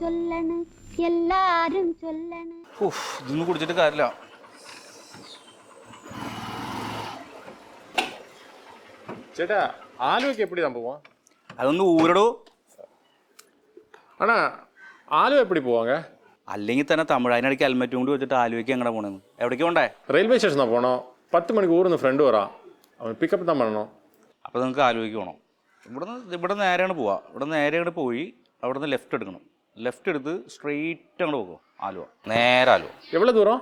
ചൊല്ലണ് എല്ലാരും ചൊല്ലണ്. ഇതൊന്നും കുടിച്ചിട്ട് കാര്യമില്ല. ചേട്ടാ ആലുവയ്ക്ക് എപ്പിടി தான் போவோம்? അതൊന്ന് ഊരടോ. അണ്ണാ ആലുവ എപ്പിടി പോവാങ്ക? അല്ലെങ്കിൽ തന്നെ തമിഴ് അതിനിടയ്ക്ക് ഹെൽമെറ്റ് കൊണ്ട് വെച്ചിട്ട് ആലുവയ്ക്ക് എങ്ങനെ പോകണമെന്ന് എവിടേക്ക് പോണ്ടേ? റെയിൽവേ സ്റ്റേഷനാണ് പോകണോ? 10 മണിക്ക് ഊർന്ന് ഫ്രണ്ട് വരാം, അവൻ പിക്കപ്പ് തന്നെ பண்ணணும். അപ്പോൾ നിങ്ങൾക്ക് ആലുവയ്ക്ക് പോകണം. ഇവിടെ നേരെയാണ് പോവുക. ഇവിടെ നേരെയാണ് പോയി അവിടെ നിന്ന് ലെഫ്റ്റ് എടുക്കണം. ലെഫ്റ്റ് എടുത്ത് സ്ട്രെയിറ്റ് അങ്ങോട്ട് പോകും ആലുവ, നേരെ ആലുവ. എവിടെ ദൂരം?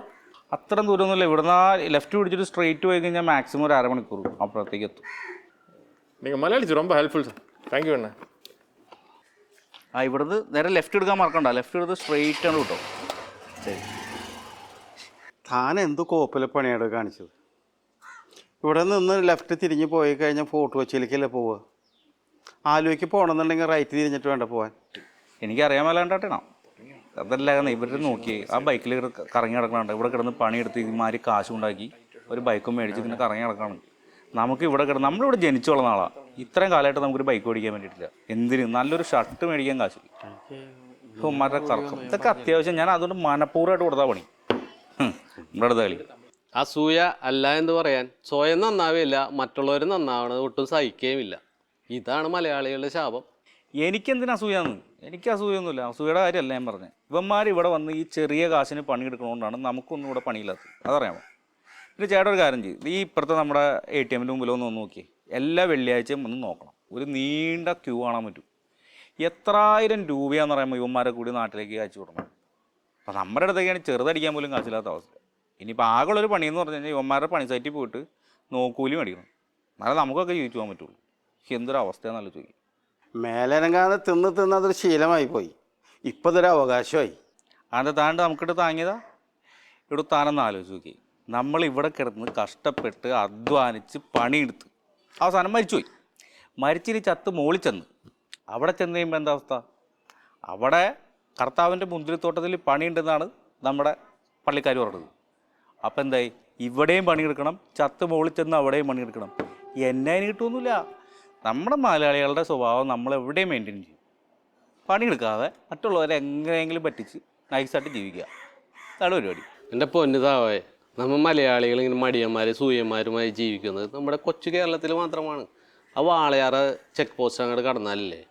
അത്രയും ദൂരമൊന്നുമില്ല. ഇവിടുന്ന് ലെഫ്റ്റ് പിടിച്ചിട്ട് സ്ട്രെയിറ്റ് പോയി കഴിഞ്ഞാൽ മാക്സിമം ഒരു അരമണിക്കൂർ അപ്പുറത്തേക്ക് എത്തും. നിങ്ങൾ മലയാളിച്ച് ரொம்ப ഹെൽപ്ഫുൾ. താങ്ക് യു അണ്ണ. ഇവിടുന്ന് നേരെ ലെഫ്റ്റ് എടുക്കാൻ മറക്കണ്ട. ലെഫ്റ്റ് എടുത്ത് സ്ട്രെയിറ്റ് ആണ് കിട്ടും. ശരി. താൻ എന്ത് കോപ്പിലെ പണിയാണ് കാണിച്ചത്? ഇവിടെ നിന്ന് ലെഫ്റ്റ് തിരിഞ്ഞ് പോയി കഴിഞ്ഞാൽ ഫോർട്ട് കൊച്ചിയിലേക്കല്ലേ പോവുക? ആലുവയ്ക്ക് പോകണമെന്നുണ്ടെങ്കിൽ റൈറ്റ് തിരിഞ്ഞിട്ട് വേണ്ട പോകാൻ. എനിക്കറിയാൻ മേലാണ്ടാട്ടേണോ? അതല്ല ഇവർ നോക്കി ആ ബൈക്കിൽ കറങ്ങി കിടക്കണുണ്ട്. ഇവിടെ കിടന്ന് പണിയെടുത്ത് ഇമാതിരി കാശുണ്ടാക്കി ഒരു ബൈക്കും മേടിച്ച് ഇങ്ങനെ കറങ്ങി കിടക്കണം. നമുക്ക് ഇവിടെ കിടന്ന് നമ്മളിവിടെ ജനിച്ചുള്ള നാളാണ്. ഇത്രയും കാലമായിട്ട് നമുക്കൊരു ബൈക്ക് മേടിക്കാൻ വേണ്ടിയിട്ടില്ല. എന്തിന് നല്ലൊരു ഷർട്ട് മേടിക്കാൻ കാശ് മര കറക്കം ഇതൊക്കെ അത്യാവശ്യം. ഞാൻ അതുകൊണ്ട് മനഃപൂർവ്വമായിട്ട് കൊടുത്താൽ പണി നമ്മുടെ അടുത്ത കളി. അസൂയ അല്ല എന്ന് പറയാൻ. സ്വയം നന്നാവില്ല, മറ്റുള്ളവർ നന്നാവണത് ഒട്ടും സഹിക്കുകയുമില്ല. ഇതാണ് മലയാളികളുടെ ശാപം. എനിക്കെന്തിനാ അസൂയാന്ന്? എനിക്ക് അസൂയൊന്നുമില്ല. അസൂയയുടെ കാര്യമല്ല ഞാൻ പറഞ്ഞത്. ഇവന്മാർ ഇവിടെ വന്ന് ഈ ചെറിയ കാശിന് പണിയെടുക്കണോണ്ടാണ് നമുക്കൊന്നും ഇവിടെ പണിയില്ലാത്തത്. അതറിയാമോ? പിന്നെ ചേട്ടൻ ഒരു കാര്യം ചെയ്യും. ഈ ഇപ്പുറത്തെ നമ്മുടെ ATM മുമ്പിലൊന്ന് നോക്കി എല്ലാ വെള്ളിയാഴ്ചയും ഒന്ന് നോക്കണം. ഒരു നീണ്ട ക്യൂ കാണാൻ പറ്റും. എത്രായിരം രൂപയാണെന്ന് പറയുമ്പോൾ ഇവന്മാരെ കൂടി നാട്ടിലേക്ക് അയച്ചു വിടണം. അപ്പം നമ്മുടെ അടുത്തേക്കാണ് ചെറുതടിക്കാൻ പോലും കാശില്ലാത്ത അവസ്ഥ. ഇനിയിപ്പോൾ ആകെയുള്ളൊരു പണിയെന്ന് പറഞ്ഞു കഴിഞ്ഞാൽ ഇവന്മാരുടെ പണി സൈറ്റിൽ പോയിട്ട് നോക്കൂലി മേടിക്കണം. എന്നാലും നമുക്കൊക്കെ ജീവിച്ചു പോകാൻ പറ്റുള്ളൂ. എന്തൊരവസ്ഥയാണെന്നല്ല ചോദിക്കും. മേലനങ്ങാതെ തിന്ന് അതൊരു ശീലമായി പോയി. ഇപ്പം ഇതൊരു അവകാശമായി. അതിൻ്റെ താണ്ട് നമുക്കിട്ട് താങ്ങിയതാ. ഇവിടെ താനെന്ന് ആലോചിച്ച് നോക്കി. നമ്മളിവിടെ കിടന്ന് കഷ്ടപ്പെട്ട് അധ്വാനിച്ച് പണിയെടുത്ത് അവസാനം മരിച്ചുപോയി. മരിച്ചിനി ചത്ത് മോളിൽ ചെന്ന് അവിടെ ചെന്ന് കഴിയുമ്പോൾ എന്താ അവസ്ഥ? അവിടെ കർത്താവിൻ്റെ മുന്തിരിത്തോട്ടത്തിൽ പണിയുണ്ടെന്നാണ് നമ്മുടെ പള്ളിക്കാർ പറഞ്ഞത്. അപ്പം എന്തായി? ഇവിടെയും പണിയെടുക്കണം, ചത്ത് മോളിൽ ചെന്ന് അവിടെയും പണിയെടുക്കണം. എന്നെ അതിന് കിട്ടുമൊന്നുമില്ല. നമ്മുടെ മലയാളികളുടെ സ്വഭാവം നമ്മളെവിടെയും മെയിൻറ്റെയിൻ ചെയ്യും. പണിയെടുക്കാതെ മറ്റുള്ളവരെ എങ്ങനെയെങ്കിലും പറ്റിച്ച് നൈസായിട്ട് ജീവിക്കുക. അതാണ് പരിപാടി. എൻ്റെ പൊന്നിതാവേ, നമ്മൾ മലയാളികൾ ഇങ്ങനെ മടിയന്മാരും സൂയന്മാരുമായി ജീവിക്കുന്നത് നമ്മുടെ കൊച്ചു കേരളത്തിൽ മാത്രമാണ്. ആ വാളയാറ് ചെക്ക് പോസ്റ്റ് അങ്ങോട്ട് കടന്നാലല്ലേ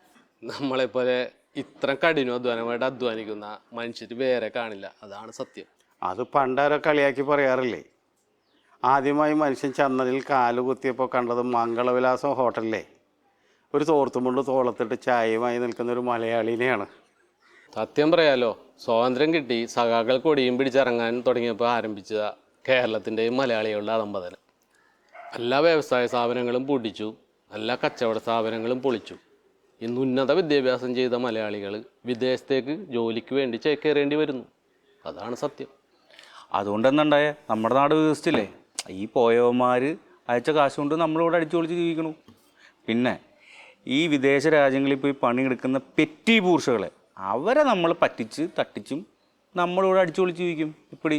നമ്മളെപ്പോലെ ഇത്ര കഠിനാധ്വാനമായിട്ട് അധ്വാനിക്കുന്ന മനുഷ്യർ വേറെ കാണില്ല. അതാണ് സത്യം. അത് പണ്ടാരോ കളിയാക്കി പറയാറില്ലേ? ആദ്യമായി മനുഷ്യൻ ചന്നലിൽ കാല് കുത്തിയപ്പോൾ കണ്ടത് മംഗളവിലാസം ഹോട്ടലിലെ ഒരു തോർത്തുമുണ്ട് തോളത്തിട്ട് ചായയുമായി നിൽക്കുന്ന ഒരു മലയാളിനെയാണ്. സത്യം പറയാലോ, സ്വാതന്ത്ര്യം കിട്ടി സഖാക്കൾ കൊടിയും പിടിച്ചിറങ്ങാൻ തുടങ്ങിയപ്പോൾ ആരംഭിച്ച കേരളത്തിൻ്റെയും മലയാളികളുടെ അധംപതനം. എല്ലാ വ്യവസായ സ്ഥാപനങ്ങളും പൂട്ടിച്ചു, എല്ലാ കച്ചവട സ്ഥാപനങ്ങളും പൊളിച്ചു. ഇന്ന് ഉന്നത വിദ്യാഭ്യാസം ചെയ്ത മലയാളികൾ വിദേശത്തേക്ക് ജോലിക്ക് വേണ്ടി ചേക്കേറേണ്ടി വരുന്നു. അതാണ് സത്യം. അതുകൊണ്ട് എന്തുണ്ടായ നമ്മുടെ നാട് വികസിച്ചില്ലേ? ഈ പോയവന്മാർ അയച്ച കാശ് കൊണ്ട് നമ്മളിവിടെ അടിച്ചു പൊളിച്ച് ജീവിക്കണു. പിന്നെ ഈ വിദേശ രാജ്യങ്ങളിൽ പോയി പണിയെടുക്കുന്ന പെറ്റി ബൂർഷകളെ അവരെ നമ്മൾ പറ്റിച്ച് തട്ടിച്ചും നമ്മളിവിടെ അടിച്ചു പൊളിച്ച് ജീവിക്കും. ഇപ്പടി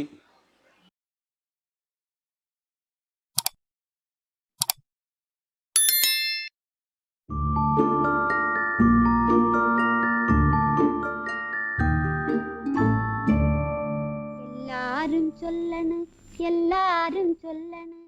എല്ലാരും ചൊല്ലണ് എല്ലാരും ചൊല്ലണ്.